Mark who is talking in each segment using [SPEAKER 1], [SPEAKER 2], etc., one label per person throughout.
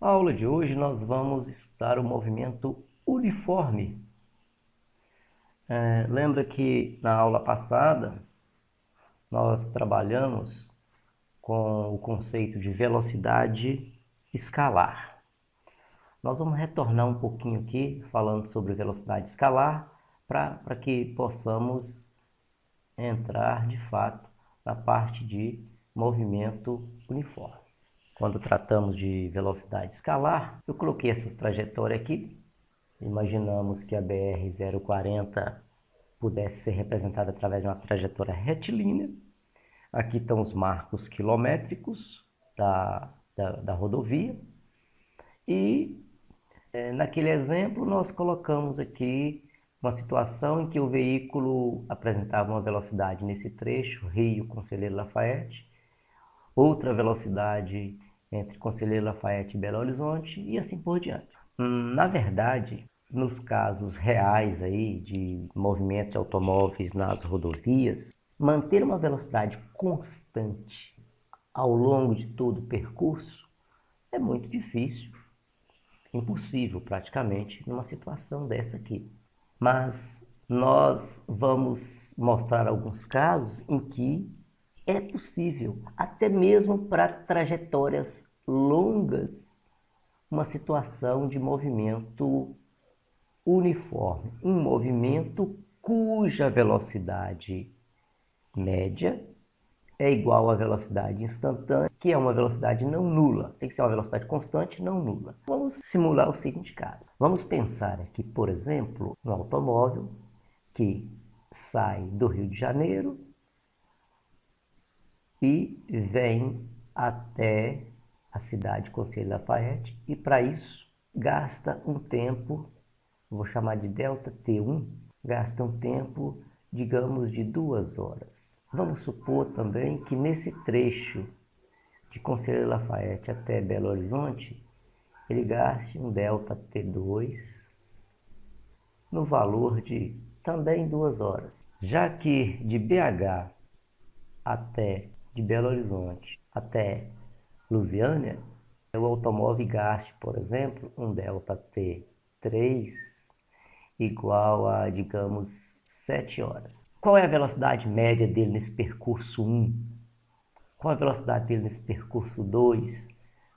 [SPEAKER 1] Na aula de hoje nós vamos estudar o movimento uniforme. Lembra que na aula passada nós trabalhamos com o conceito de velocidade escalar. Nós vamos retornar um pouquinho aqui falando sobre velocidade escalar para que possamos entrar de fato na parte de movimento uniforme. Quando tratamos de velocidade escalar, eu coloquei essa trajetória aqui. Imaginamos que a BR-040 pudesse ser representada através de uma trajetória retilínea. Aqui estão os marcos quilométricos da rodovia. E naquele exemplo nós colocamos aqui uma situação em que o veículo apresentava uma velocidade nesse trecho, Rio Conselheiro Lafaiete, outra velocidade entre Conselheiro Lafaiete e Belo Horizonte e assim por diante. Na verdade, nos casos reais aí de movimento de automóveis nas rodovias, manter uma velocidade constante ao longo de todo o percurso é muito difícil, impossível praticamente, numa situação dessa aqui. Mas nós vamos mostrar alguns casos em que é possível, até mesmo para trajetórias longas, uma situação de movimento uniforme, um movimento cuja velocidade média é igual à velocidade instantânea, que é uma velocidade não nula. Tem que ser uma velocidade constante, não nula. Vamos simular o seguinte caso. Vamos pensar aqui, por exemplo, um automóvel que sai do Rio de Janeiro e vem até a cidade de Conselheiro Lafaiete e para isso gasta um tempo, vou chamar de delta T1, gasta um tempo, digamos, de 2 horas. Vamos supor também que nesse trecho de Conselheiro Lafaiete até Belo Horizonte, ele gaste um delta T2 no valor de também 2 horas. Já que de BH até de Belo Horizonte até Lusiânia, o automóvel gaste, por exemplo, um delta T3 igual a, digamos, 7 horas. Qual é a velocidade média dele nesse percurso 1? Qual é a velocidade dele nesse percurso 2?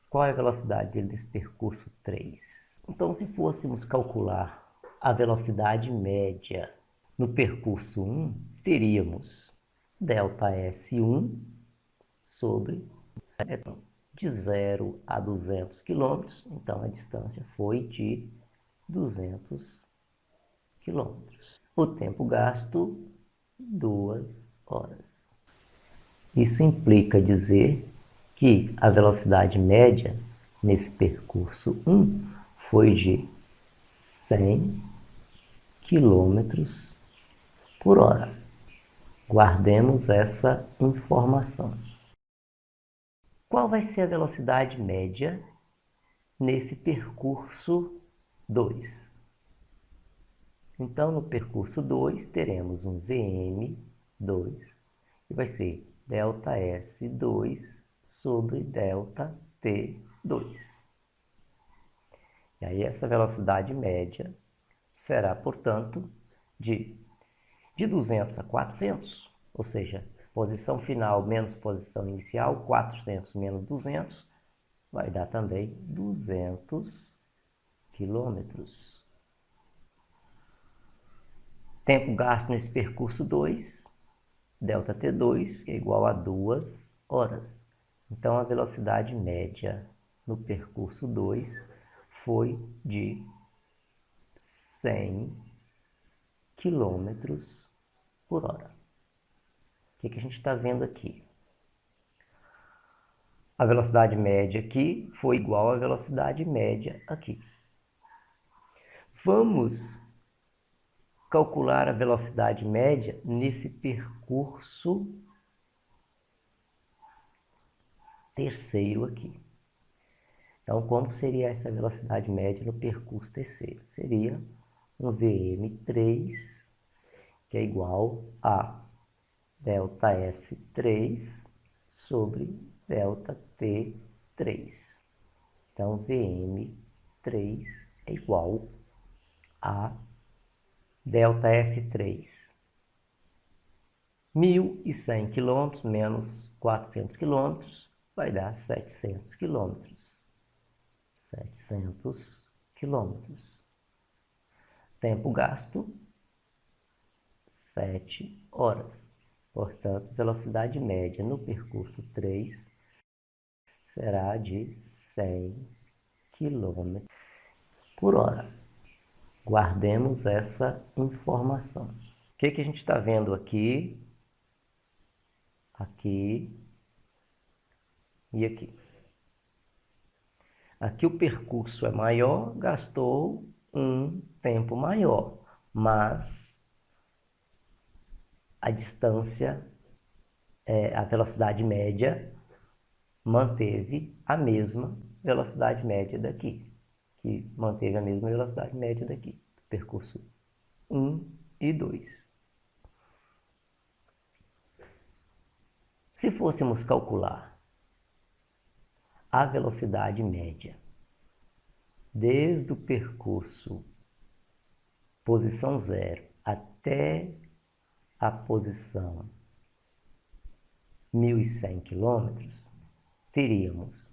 [SPEAKER 1] Qual é a velocidade dele nesse percurso 3? Então, se fôssemos calcular a velocidade média no percurso 1, teríamos delta S1 sobre de 0 a 200 km, então a distância foi de 200 km. O tempo gasto, 2 horas. Isso implica dizer que a velocidade média nesse percurso 1 foi de 100 km por hora. Guardemos essa informação. Qual vai ser a velocidade média nesse percurso 2? Então, no percurso 2, teremos um Vm2, que vai ser ΔS2 sobre ΔT2. E aí, essa velocidade média será, portanto, de 200 a 400, ou seja, posição final menos posição inicial, 400 menos 200, vai dar também 200 quilômetros. Tempo gasto nesse percurso 2, delta T2, que é igual a 2 horas. Então, a velocidade média no percurso 2 foi de 100 quilômetros por hora. O que a gente está vendo aqui? A velocidade média aqui foi igual à velocidade média aqui. Vamos calcular a velocidade média nesse percurso terceiro aqui. Então, como seria essa velocidade média no percurso terceiro? Seria um Vm3, que é igual a delta S3 sobre delta T3. Então, Vm3 é igual a ΔS3. 1.100 km menos 400 km vai dar 700 km. 700 km. Tempo gasto, 7 horas. Portanto, velocidade média no percurso 3 será de 100 km por hora. Guardemos essa informação. O que a gente está vendo aqui? Aqui e aqui. Aqui o percurso é maior, gastou um tempo maior, mas a distância, a velocidade média, manteve a mesma velocidade média daqui, que manteve a mesma velocidade média daqui, percurso 1 e 2. Se fôssemos calcular a velocidade média desde o percurso posição 0 até a posição 1.100 km, teríamos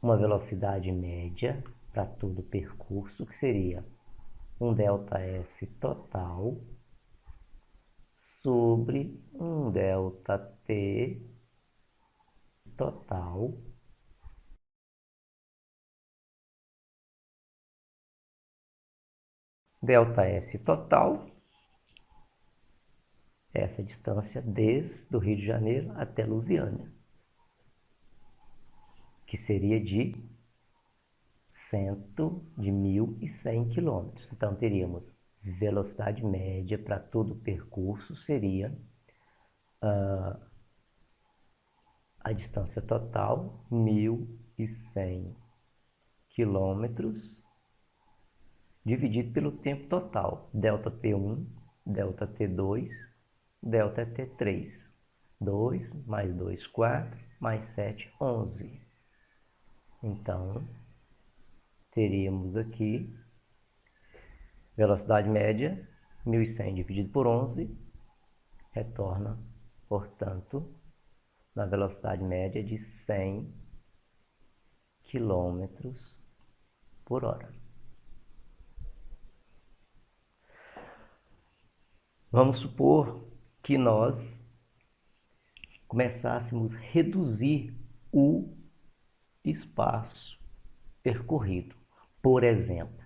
[SPEAKER 1] uma velocidade média para todo o percurso, que seria um ΔS total sobre um ΔT total ΔS total, essa distância desde o Rio de Janeiro até Lusiânia, que seria de 1.100 km. Então, teríamos velocidade média para todo o percurso, seria a distância total, 1.100 km, dividido pelo tempo total, ΔT1, ΔT2, ΔT3. 2 mais 2, 4, mais 7, 11. Então, teríamos aqui velocidade média, 1.100 dividido por 11, retorna, portanto, na velocidade média de 100 km por hora. Vamos supor que nós começássemos a reduzir o espaço percorrido. Por exemplo,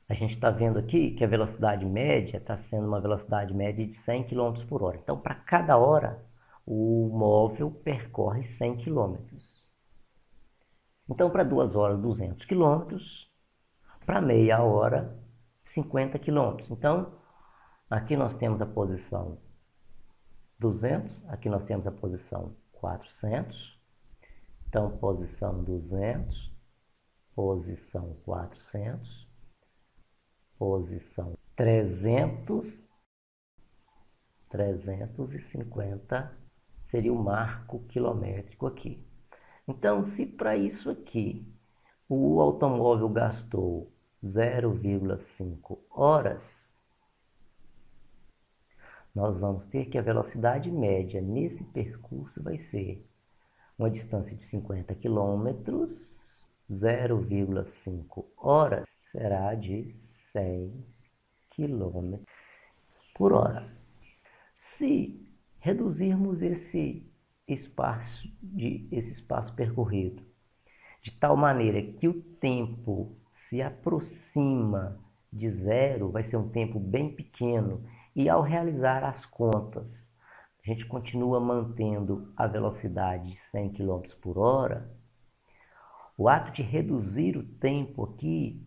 [SPEAKER 1] a gente está vendo aqui que a velocidade média está sendo uma velocidade média de 100 km por hora. Então, para cada hora, o móvel percorre 100 km. Então, para 2 horas, 200 km. Para meia hora, 50 km. Então, aqui nós temos a posição 200, aqui nós temos a posição 400. Então, posição 200, posição 400, posição 300, 350 seria o marco quilométrico aqui. Então, se para isso aqui o automóvel gastou 0,5 horas, nós vamos ter que a velocidade média nesse percurso vai ser uma distância de 50 km, 0,5 horas será de 100 km por hora. Se reduzirmos esse espaço percorrido de tal maneira que o tempo se aproxima de zero, vai ser um tempo bem pequeno, e ao realizar as contas, a gente continua mantendo a velocidade de 100 km por hora, o ato de reduzir o tempo aqui,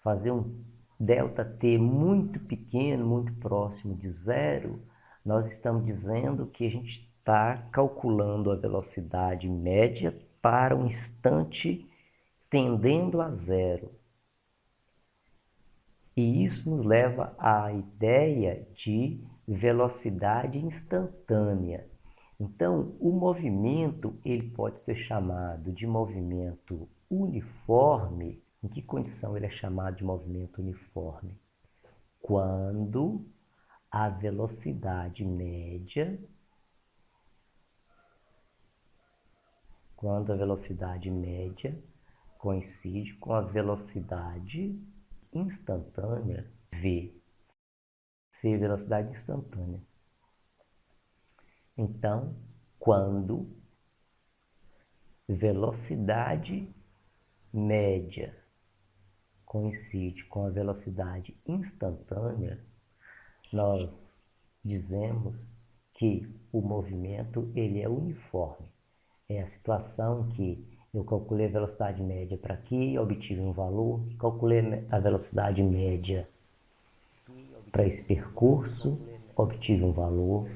[SPEAKER 1] fazer um ΔT muito pequeno, muito próximo de zero, nós estamos dizendo que a gente está calculando a velocidade média para um instante tendendo a zero. E isso nos leva à ideia de velocidade instantânea. Então, o movimento ele pode ser chamado de movimento uniforme. Em que condição ele é chamado de movimento uniforme? Quando a velocidade média coincide com a velocidade instantânea v. V é velocidade instantânea. Então, quando velocidade média coincide com a velocidade instantânea, nós dizemos que o movimento ele é uniforme. É a situação que eu calculei a velocidade média para aqui, obtive um valor, calculei a velocidade média para esse percurso, obtive um valor,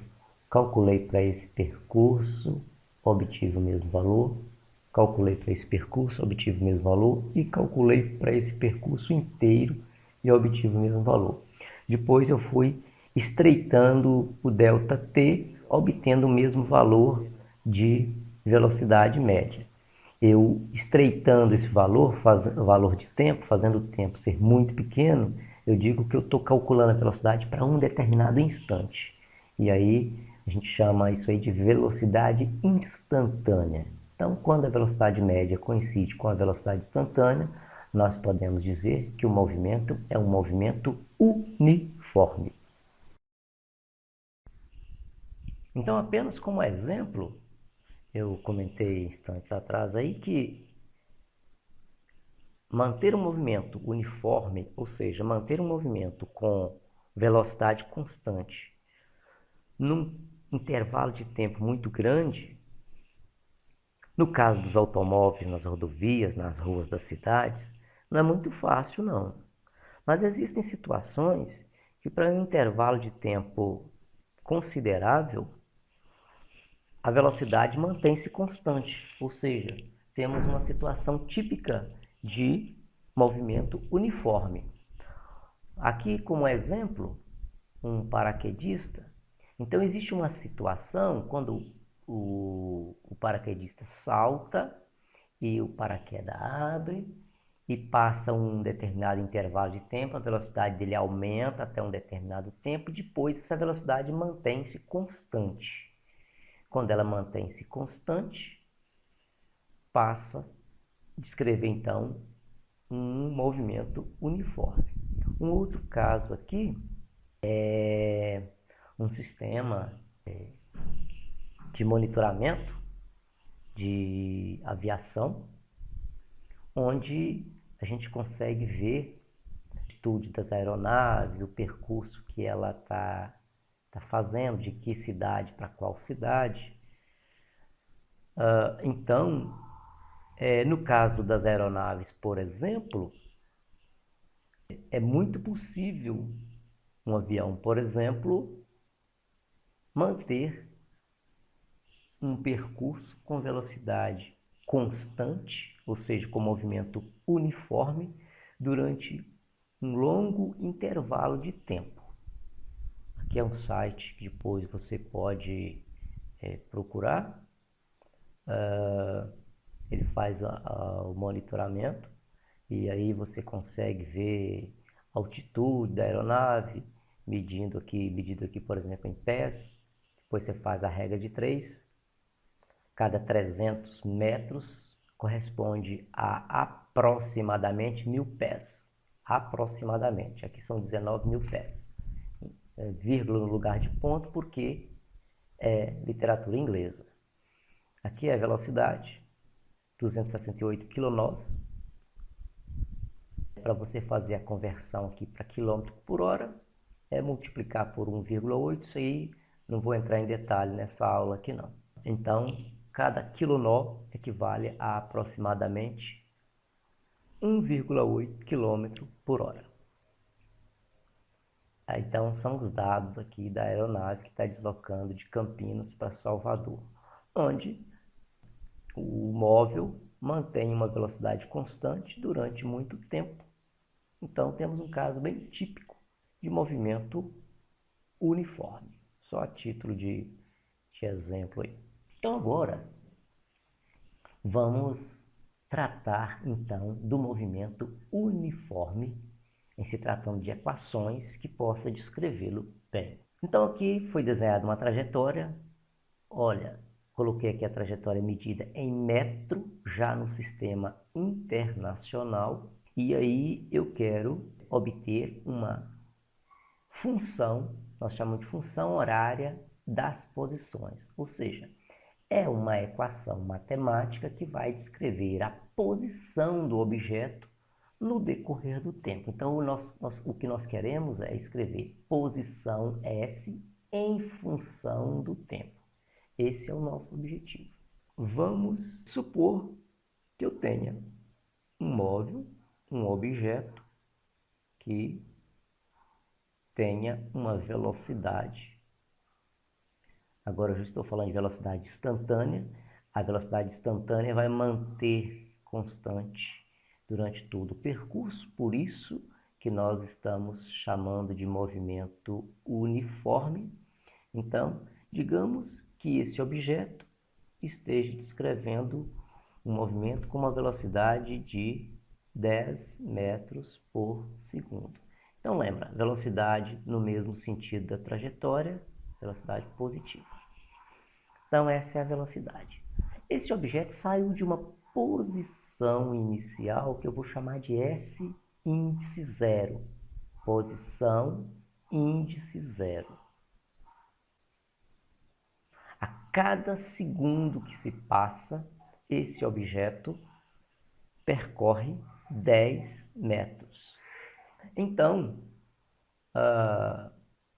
[SPEAKER 1] calculei para esse percurso, obtive o mesmo valor, calculei para esse percurso, obtive o mesmo valor e calculei para esse percurso inteiro e obtive o mesmo valor. Depois eu fui estreitando o ΔT, obtendo o mesmo valor de velocidade média. Eu estreitando esse valor, valor de tempo, fazendo o tempo ser muito pequeno, eu digo que eu estou calculando a velocidade para um determinado instante. E aí a gente chama isso aí de velocidade instantânea. Então, quando a velocidade média coincide com a velocidade instantânea, nós podemos dizer que o movimento é um movimento uniforme. Então, apenas como exemplo, eu comentei instantes atrás aí que manter um movimento uniforme, ou seja, manter um movimento com velocidade constante, num intervalo de tempo muito grande, no caso dos automóveis nas rodovias, nas ruas das cidades, não é muito fácil não. Mas existem situações que para um intervalo de tempo considerável, a velocidade mantém-se constante, ou seja, temos uma situação típica de movimento uniforme. Aqui, como exemplo, um paraquedista. Então, existe uma situação quando o paraquedista salta e o paraquedas abre e passa um determinado intervalo de tempo, a velocidade dele aumenta até um determinado tempo e depois essa velocidade mantém-se constante. Quando ela mantém-se constante, passa a descrever então um movimento uniforme. Um outro caso aqui é um sistema de monitoramento de aviação, onde a gente consegue ver a atitude das aeronaves, o percurso que ela está fazendo, de que cidade para qual cidade. Então, no caso das aeronaves, por exemplo, é muito possível um avião, por exemplo, manter um percurso com velocidade constante, ou seja, com movimento uniforme, durante um longo intervalo de tempo. Aqui é um site que depois você pode procurar. Ele faz o monitoramento e aí você consegue ver a altitude da aeronave, medido aqui, por exemplo, em pés. Depois você faz a regra de 3. Cada 300 metros corresponde a aproximadamente 1.000 pés. Aproximadamente. Aqui são 19.000 pés. Vírgula no lugar de ponto porque é literatura inglesa. Aqui é a velocidade, 268 kN. Para você fazer a conversão aqui para quilômetro por hora, é multiplicar por 1,8. Isso aí não vou entrar em detalhe nessa aula aqui não. Então, cada quilonó equivale a aproximadamente 1,8 km por hora. Então, são os dados aqui da aeronave que está deslocando de Campinas para Salvador, onde o móvel mantém uma velocidade constante durante muito tempo. Então, temos um caso bem típico de movimento uniforme. Só a título de este exemplo aí. Então agora vamos tratar então do movimento uniforme em se tratando de equações que possa descrevê-lo bem. Então aqui foi desenhada uma trajetória. Olha, coloquei aqui a trajetória medida em metro, já no sistema internacional, e aí eu quero obter uma função, nós chamamos de função horária das posições, ou seja, é uma equação matemática que vai descrever a posição do objeto no decorrer do tempo. Então, o que nós queremos é escrever posição S em função do tempo. Esse é o nosso objetivo. Vamos supor que eu tenha um móvel, um objeto que tenha uma velocidade. Agora eu já estou falando de velocidade instantânea. A velocidade instantânea vai manter constante durante todo o percurso, por isso que nós estamos chamando de movimento uniforme. Então, digamos que esse objeto esteja descrevendo um movimento com uma velocidade de 10 metros por segundo. Então lembra, velocidade no mesmo sentido da trajetória, velocidade positiva. Então essa é a velocidade. Esse objeto saiu de uma posição inicial que eu vou chamar de S índice zero. Posição índice zero. A cada segundo que se passa, esse objeto percorre 10 metros. Então,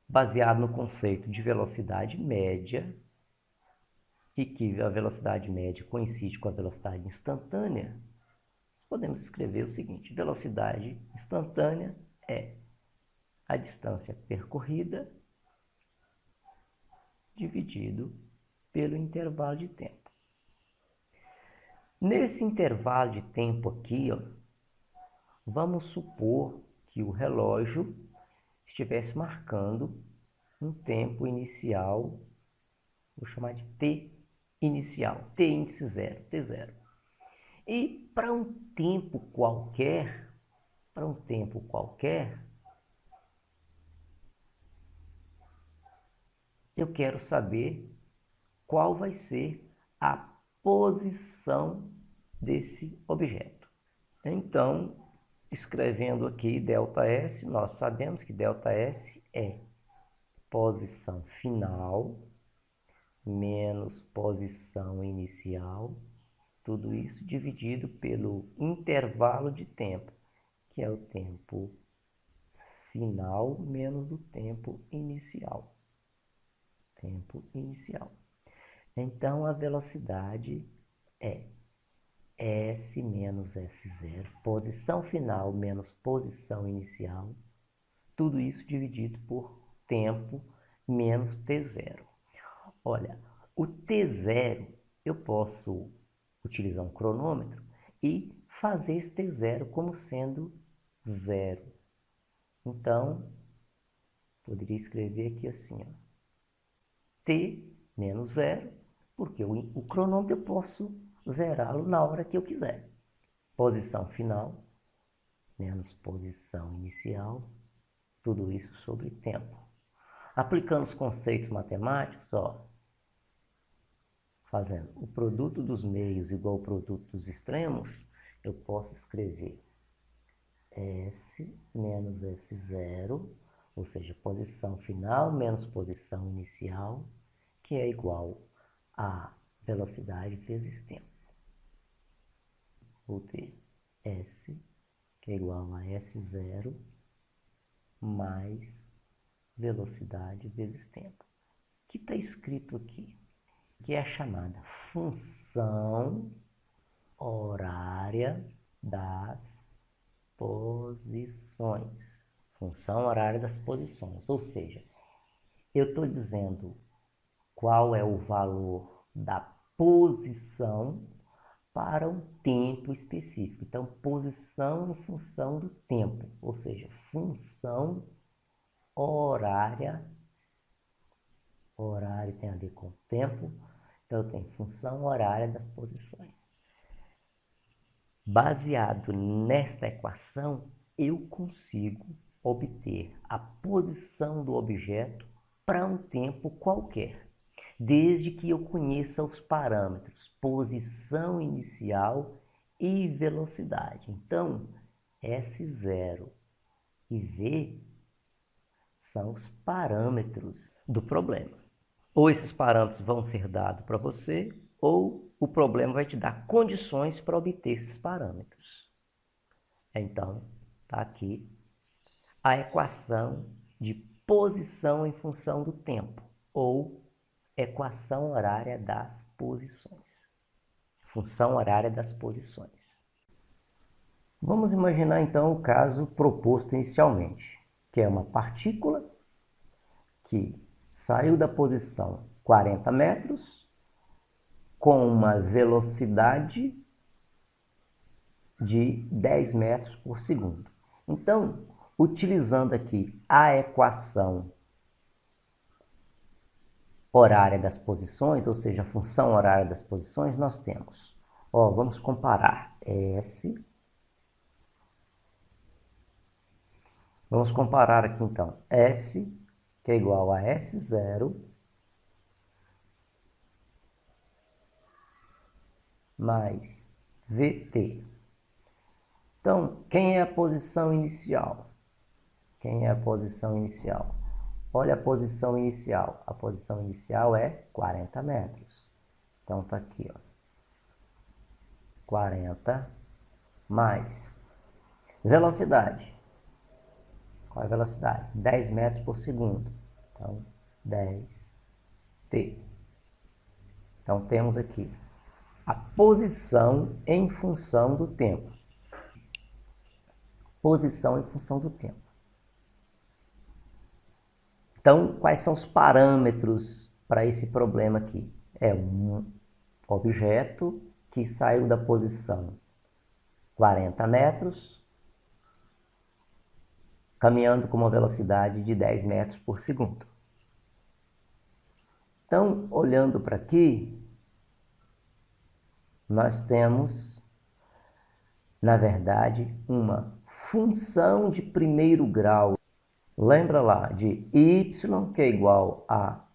[SPEAKER 1] baseado no conceito de velocidade média, e que a velocidade média coincide com a velocidade instantânea, podemos escrever o seguinte: velocidade instantânea é a distância percorrida dividido pelo intervalo de tempo. Nesse intervalo de tempo aqui, ó, vamos supor que o relógio estivesse marcando um tempo inicial, vou chamar de T inicial, T índice zero, T0. E para um tempo qualquer, eu quero saber qual vai ser a posição desse objeto. Então, escrevendo aqui ΔS, nós sabemos que ΔS é posição final menos posição inicial, tudo isso dividido pelo intervalo de tempo, que é o tempo final menos o tempo inicial. Tempo inicial. Então, a velocidade é S menos S0, posição final menos posição inicial, tudo isso dividido por tempo menos T0. Olha, o T0 eu posso utilizar um cronômetro e fazer esse T0 como sendo zero. Então, poderia escrever aqui assim, ó, T menos zero, porque o cronômetro eu posso zerá-lo na hora que eu quiser. Posição final menos posição inicial, tudo isso sobre tempo. Aplicando os conceitos matemáticos, ó, fazendo o produto dos meios igual ao produto dos extremos, eu posso escrever S menos S0, ou seja, posição final menos posição inicial, que é igual a velocidade vezes tempo. Vou ter S, que é igual a S0, mais velocidade vezes tempo. O que está escrito aqui? Que é a chamada função horária das posições. Função horária das posições, ou seja, eu estou dizendo qual é o valor da posição para um tempo específico. Então, posição em função do tempo, ou seja, função horária Horário tem a ver com tempo, então eu tenho função horária das posições. Baseado nesta equação, eu consigo obter a posição do objeto para um tempo qualquer, desde que eu conheça os parâmetros posição inicial e velocidade. Então, S0 e V são os parâmetros do problema. Ou esses parâmetros vão ser dados para você, ou o problema vai te dar condições para obter esses parâmetros. Então, está aqui a equação de posição em função do tempo, ou equação horária das posições. Função horária das posições. Vamos imaginar então o caso proposto inicialmente, que é uma partícula que saiu da posição 40 metros com uma velocidade de 10 metros por segundo. Então, utilizando aqui a equação horária das posições, ou seja, a função horária das posições, nós temos, vamos comparar S. Vamos comparar aqui então, S, que é igual a S0 mais VT. Então, quem é a posição inicial? Quem é a posição inicial? Olha a posição inicial. A posição inicial é 40 metros. Então, está aqui, 40 mais velocidade. Qual é a velocidade? 10 metros por segundo. Então, 10t. Então, temos aqui a posição em função do tempo. Posição em função do tempo. Então, quais são os parâmetros para esse problema aqui? É um objeto que saiu da posição 40 metros, caminhando com uma velocidade de 10 metros por segundo. Então, olhando para aqui, nós temos, na verdade, uma função de primeiro grau. Lembra lá de y, que é igual a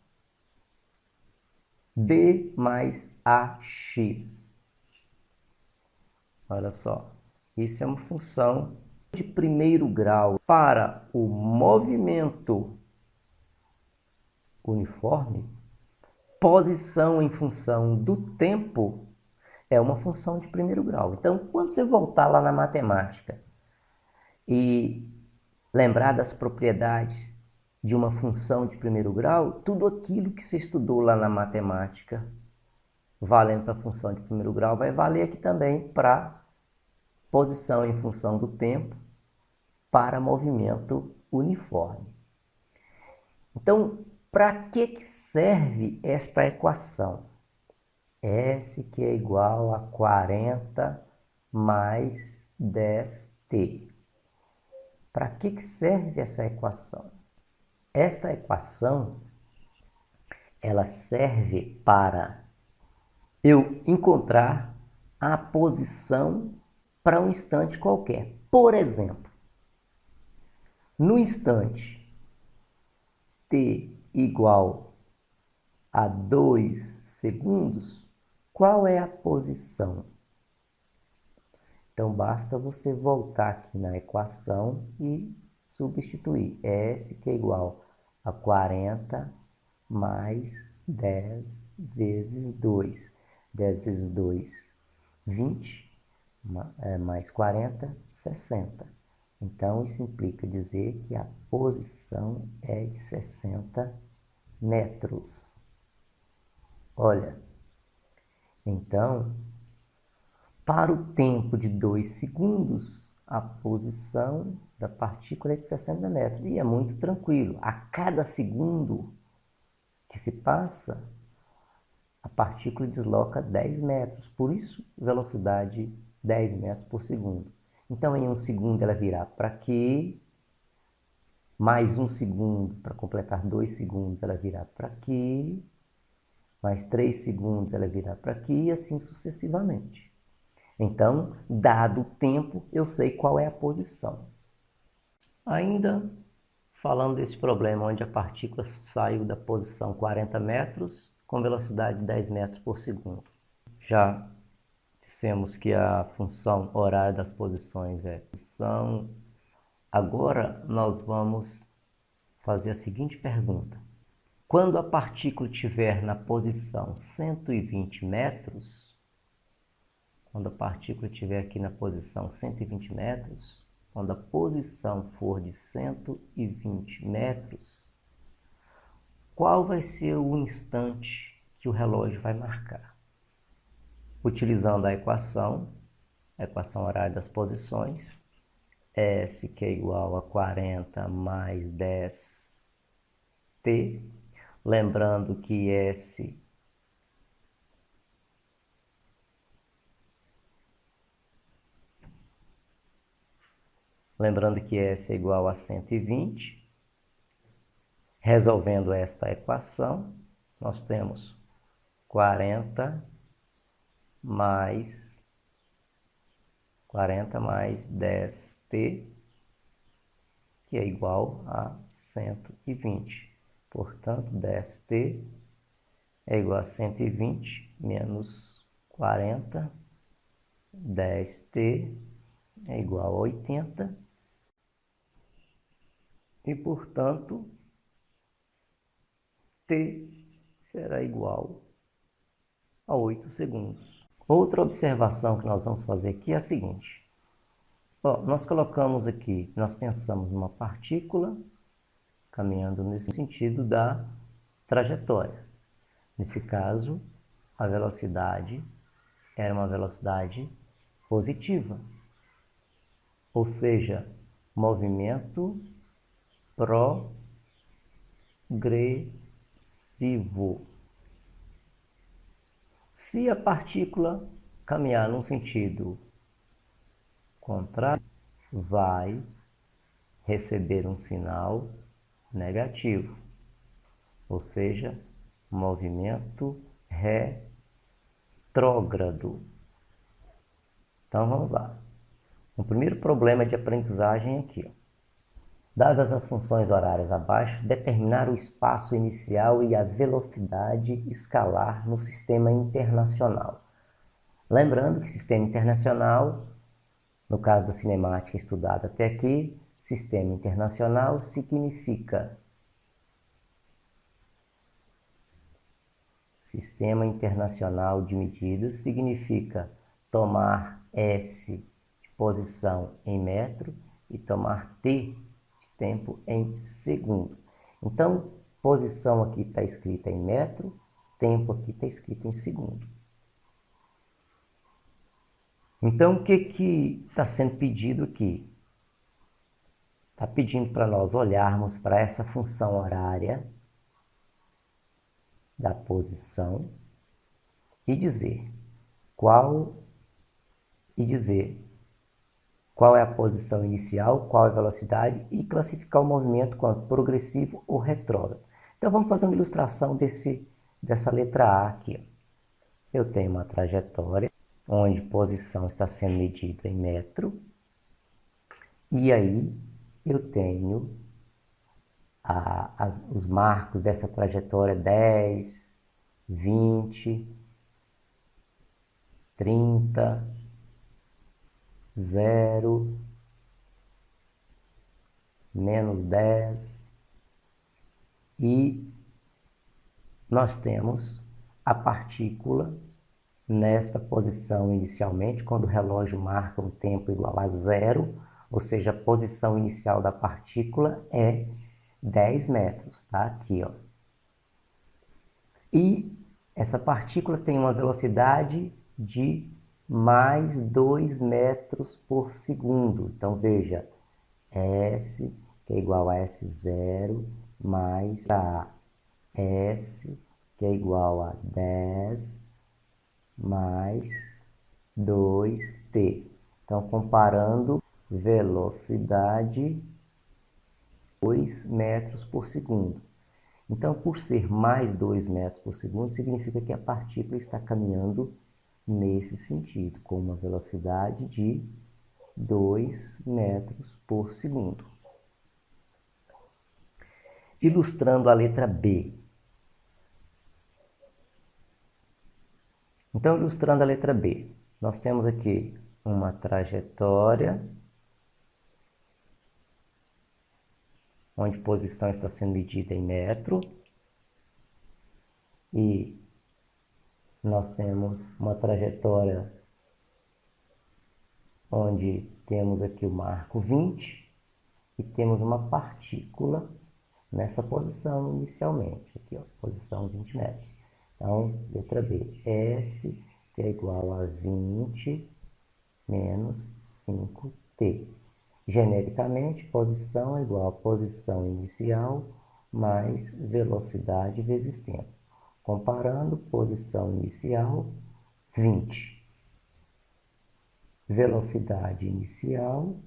[SPEAKER 1] b mais ax. Olha só, isso é uma função de primeiro grau. Para o movimento uniforme, posição em função do tempo é uma função de primeiro grau. Então, quando você voltar lá na matemática e lembrar das propriedades de uma função de primeiro grau, tudo aquilo que você estudou lá na matemática, valendo para a função de primeiro grau, vai valer aqui também para posição em função do tempo para movimento uniforme. Então, para que serve esta equação? S, que é igual a 40 mais 10t. Para que serve essa equação? Esta equação, ela serve para eu encontrar a posição para um instante qualquer. Por exemplo, no instante t igual a 2 segundos, qual é a posição? Então, basta você voltar aqui na equação e substituir. S, que é igual a 40 mais 10 vezes 2. 10 vezes 2, 20, mais 40, 60. Então, isso implica dizer que a posição é de 60 metros. Olha, então, para o tempo de 2 segundos, a posição da partícula é de 60 metros. E é muito tranquilo. A cada segundo que se passa, a partícula desloca 10 metros. Por isso, velocidade 10 metros por segundo. Então, em um segundo, ela virá para aqui. mais 1 segundo para completar 2 segundos, ela virá para aqui, mais 3 segundos ela virá para aqui e assim sucessivamente. Então, dado o tempo, eu sei qual é a posição. Ainda falando desse problema onde a partícula saiu da posição 40 metros com velocidade de 10 metros por segundo. Já dissemos que a função horária das posições é posição. Agora nós vamos fazer a seguinte pergunta. Quando a partícula estiver na posição 120 metros, quando a partícula estiver aqui na posição 120 metros, quando a posição for de 120 metros, qual vai ser o instante que o relógio vai marcar? Utilizando a equação horária das posições, S que é igual a 40 mais 10t, lembrando que S é igual a 120. Resolvendo esta equação, nós temos 40 mais 10t, que é igual a 120. Portanto, 10t é igual a 120 menos 40, 10t é igual a 80. E, portanto, t será igual a 8 segundos. Outra observação que nós vamos fazer aqui é a seguinte. Nós colocamos aqui, nós pensamos numa partícula caminhando nesse sentido da trajetória. Nesse caso, a velocidade era uma velocidade positiva, ou seja, movimento progressivo. Se a partícula caminhar num sentido contrário, vai receber um sinal negativo, ou seja, movimento retrógrado. Então vamos lá. O primeiro problema de aprendizagem é aqui. Dadas as funções horárias abaixo, determinar o espaço inicial e a velocidade escalar no sistema internacional. Lembrando que sistema internacional, no caso da cinemática estudada até aqui, sistema internacional significa Sistema Internacional de Medidas significa tomar S de posição em metro e tomar T de tempo em segundo. Então, posição aqui está escrita em metro, tempo aqui está escrito em segundo. Então, o que está sendo pedido aqui? Está pedindo para nós olharmos para essa função horária da posição e dizer qual é a posição inicial, qual é a velocidade e classificar o movimento quanto progressivo ou retrógrado. Então vamos fazer uma ilustração dessa letra A aqui. Eu tenho uma trajetória onde posição está sendo medida em metro e aí eu tenho os marcos dessa trajetória 10, 20, 30, 0, menos 10 e nós temos a partícula nesta posição inicialmente, quando o relógio marca um tempo igual a 0, ou seja, a posição inicial da partícula é 10 metros, tá? Aqui, ó. E essa partícula tem uma velocidade de mais 2 metros por segundo. Então, veja, S, que é igual a S0, mais a S, que é igual a 10, mais 2t. Então, comparando velocidade 2 metros por segundo. Então, por ser mais 2 metros por segundo, significa que a partícula está caminhando nesse sentido, com uma velocidade de 2 metros por segundo. Ilustrando a letra B. Então, ilustrando a letra B, nós temos aqui uma trajetória, onde posição está sendo medida em metro, e nós temos uma trajetória onde temos aqui o marco 20 e temos uma partícula nessa posição inicialmente, aqui ó, posição 20 metros. Então, letra B, S, que é igual a 20 menos 5T. Genericamente, posição é igual a posição inicial mais velocidade vezes tempo. Comparando, posição inicial, 20. Velocidade inicial,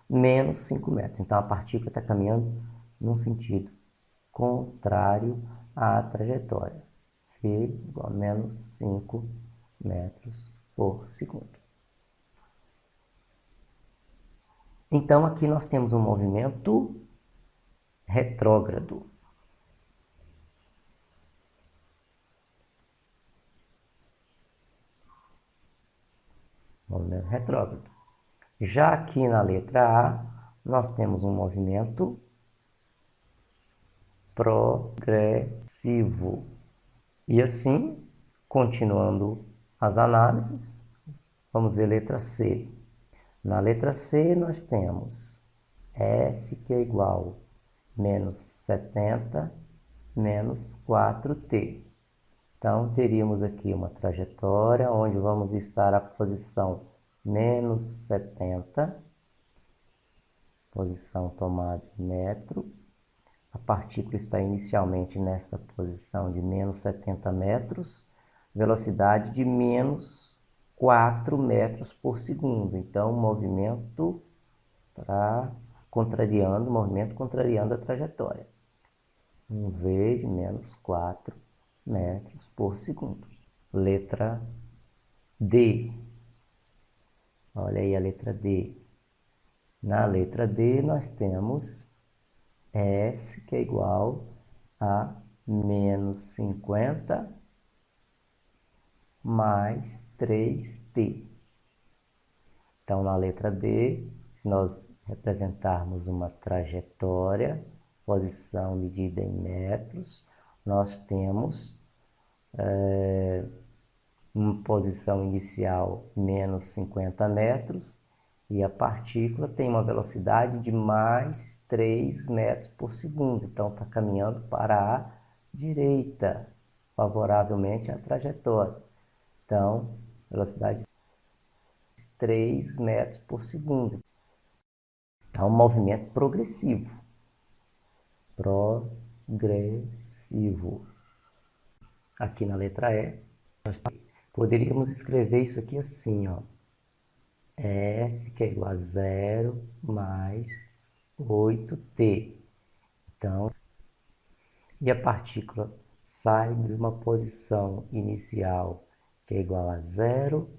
[SPEAKER 1] menos 5 metros. Então, a partícula está caminhando num sentido contrário à trajetória. V igual a menos 5 metros por segundo. Então, aqui nós temos um movimento retrógrado. Movimento retrógrado. Já aqui na letra A, nós temos um movimento progressivo. E assim, continuando as análises, vamos ver a letra C. Na letra C, nós temos S, que é igual a menos 70 menos 4T. Então, teríamos aqui uma trajetória onde vamos estar a posição menos 70, posição tomada em metro. A partícula está inicialmente nessa posição de menos 70 metros, velocidade de menos 4 metros por segundo. Então, movimento contrariando a trajetória. Um V de menos 4 metros por segundo. Letra D. Olha aí a letra D. Na letra D nós temos S, que é igual a menos 50 mais 3T. Então, na letra D, se nós representarmos uma trajetória, posição medida em metros, nós temos uma posição inicial menos 50 metros e a partícula tem uma velocidade de mais 3 metros por segundo. Então, está caminhando para a direita, favoravelmente à trajetória. Então, velocidade de 3 metros por segundo. Então, um movimento progressivo. Progressivo. Aqui na letra E, nós poderíamos escrever isso aqui assim, ó. S, que é igual a 0 mais 8T. Então, e a partícula sai de uma posição inicial que é igual a 0.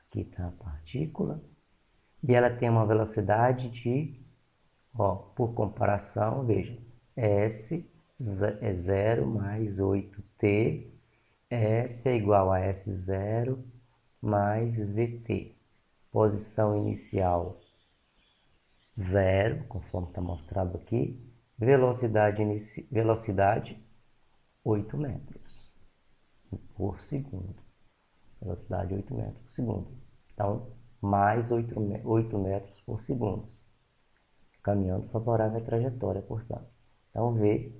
[SPEAKER 1] Aqui está a partícula. E ela tem uma velocidade de, ó, por comparação, veja, S é 0 mais 8T. S é igual a S0 mais VT. Posição inicial 0, conforme está mostrado aqui. Velocidade 8 metros por segundo. Velocidade 8 metros por segundo. Então, mais 8 metros por segundo. Caminhando favorável à trajetória, portanto. Então, V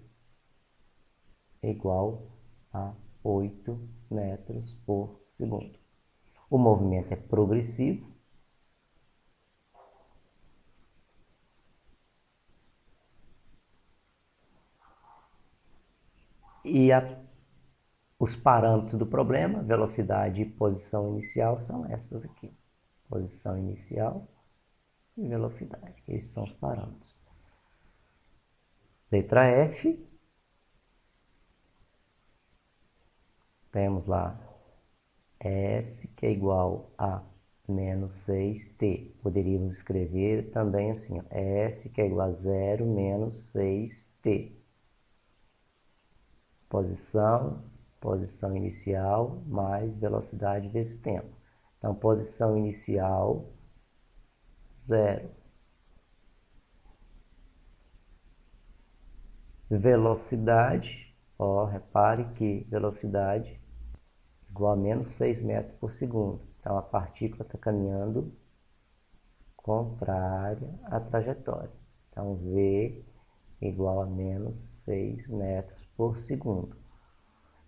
[SPEAKER 1] é igual a 8 metros por segundo. O movimento é progressivo. E os parâmetros do problema, velocidade e posição inicial, são essas aqui. posição inicial e velocidade. Esses são os parâmetros. Letra F. Temos lá S, que é igual a menos 6t. Poderíamos escrever também assim, ó, S, que é igual a 0 menos 6t. Posição inicial mais velocidade vezes tempo. Então, posição inicial, 0. Velocidade, ó, repare que velocidade igual a menos 6 metros por segundo. Então, a partícula está caminhando contrária à trajetória. Então, V igual a menos 6 metros por segundo.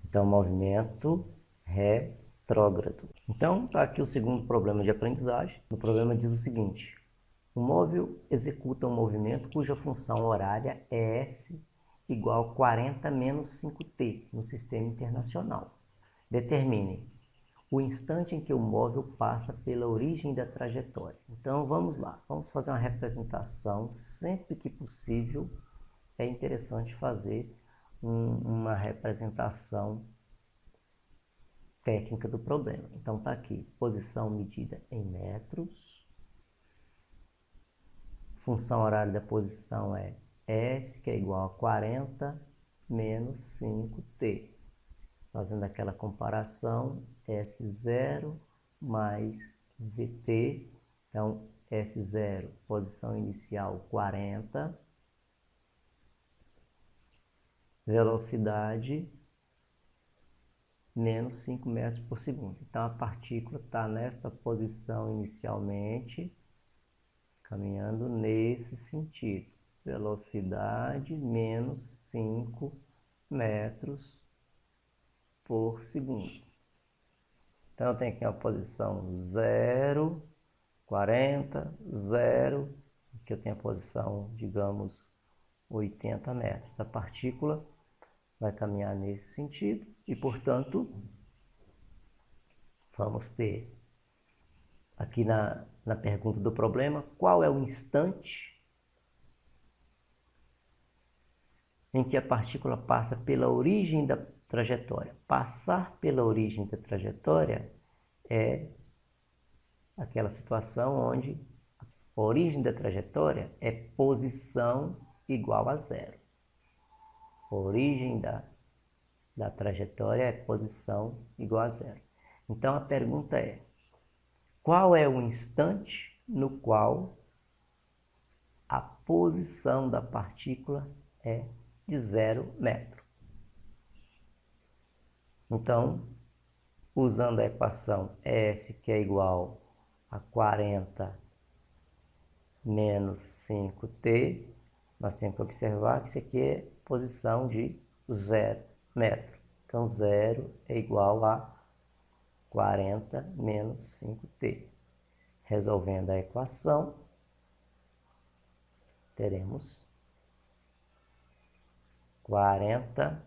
[SPEAKER 1] Então, movimento retrógrado. Então, está aqui o segundo problema de aprendizagem. O problema diz o seguinte: o móvel executa um movimento cuja função horária é S igual a 40 menos 5t no sistema internacional. Determine o instante em que o móvel passa pela origem da trajetória. Então, vamos lá. Vamos fazer uma representação. Sempre que possível, é interessante fazer uma representação técnica do problema. Então, está aqui. Posição medida em metros. Função horária da posição é S, que é igual a 40 menos 5t. Fazendo aquela comparação, S0 mais VT. Então, S0, posição inicial 40. Velocidade menos 5 metros por segundo. Então, a partícula está nesta posição inicialmente, caminhando nesse sentido. Velocidade menos 5 metros por segundo. Então, eu tenho aqui uma posição 0, 40, 0, aqui eu tenho a posição, digamos, 80 metros. A partícula vai caminhar nesse sentido e, portanto, vamos ter aqui na pergunta do problema, qual é o instante em que a partícula passa pela origem da trajetória. Passar pela origem da trajetória é aquela situação onde a origem da trajetória é posição igual a 0. A origem da trajetória é posição igual a 0. Então, a pergunta é: qual é o instante no qual a posição da partícula é de 0 metro? Então, usando a equação S, que é igual a 40 menos 5t, nós temos que observar que isso aqui é posição de 0 metro. Então, 0 é igual a 40 menos 5t. Resolvendo a equação, teremos 40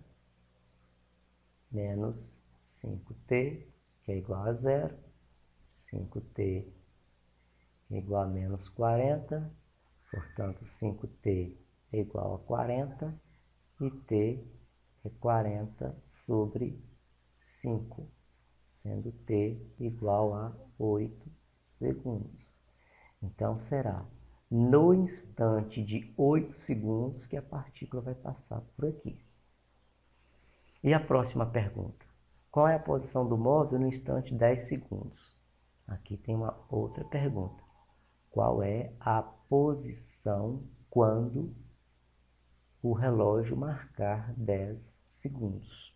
[SPEAKER 1] menos 5t, que é igual a 0. 5t é igual a menos 40. Portanto, 5t é igual a 40. E t é 40 sobre 5, sendo t igual a 8 segundos. Então, será no instante de 8 segundos que a partícula vai passar por aqui. E a próxima pergunta: qual é a posição do móvel no instante 10 segundos? Aqui tem uma outra pergunta: qual é a posição quando o relógio marcar 10 segundos?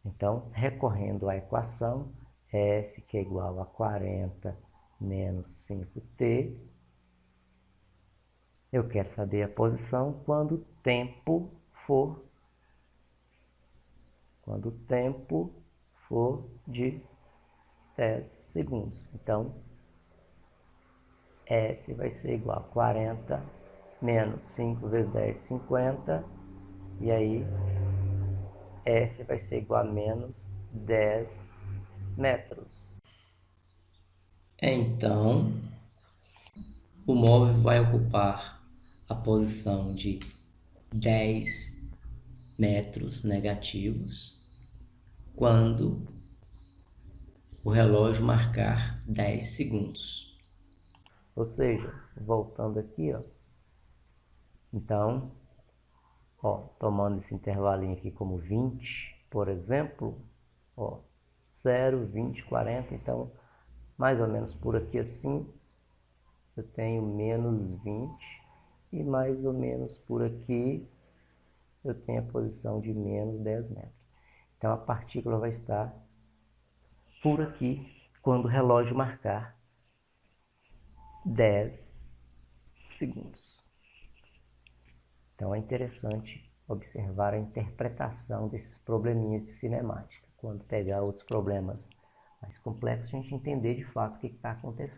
[SPEAKER 1] Então, recorrendo à equação S, que é igual a 40 menos 5t, eu quero saber a posição quando o tempo for de 10 segundos. Então, S vai ser igual a 40 menos 5 vezes 10, 50. E aí, S vai ser igual a menos 10 metros. Então, o móvel vai ocupar a posição de 10 metros negativos quando o relógio marcar 10 segundos. Ou seja, voltando aqui, ó. Então, ó, tomando esse intervalinho aqui como 20, por exemplo, ó, 0, 20, 40, então, mais ou menos por aqui assim, eu tenho menos 20, e mais ou menos por aqui, eu tenho a posição de menos 10 metros. Então, a partícula vai estar por aqui, quando o relógio marcar 10 segundos. Então, é interessante observar a interpretação desses probleminhas de cinemática. Quando pegar outros problemas mais complexos, a gente entender de fato o que está acontecendo.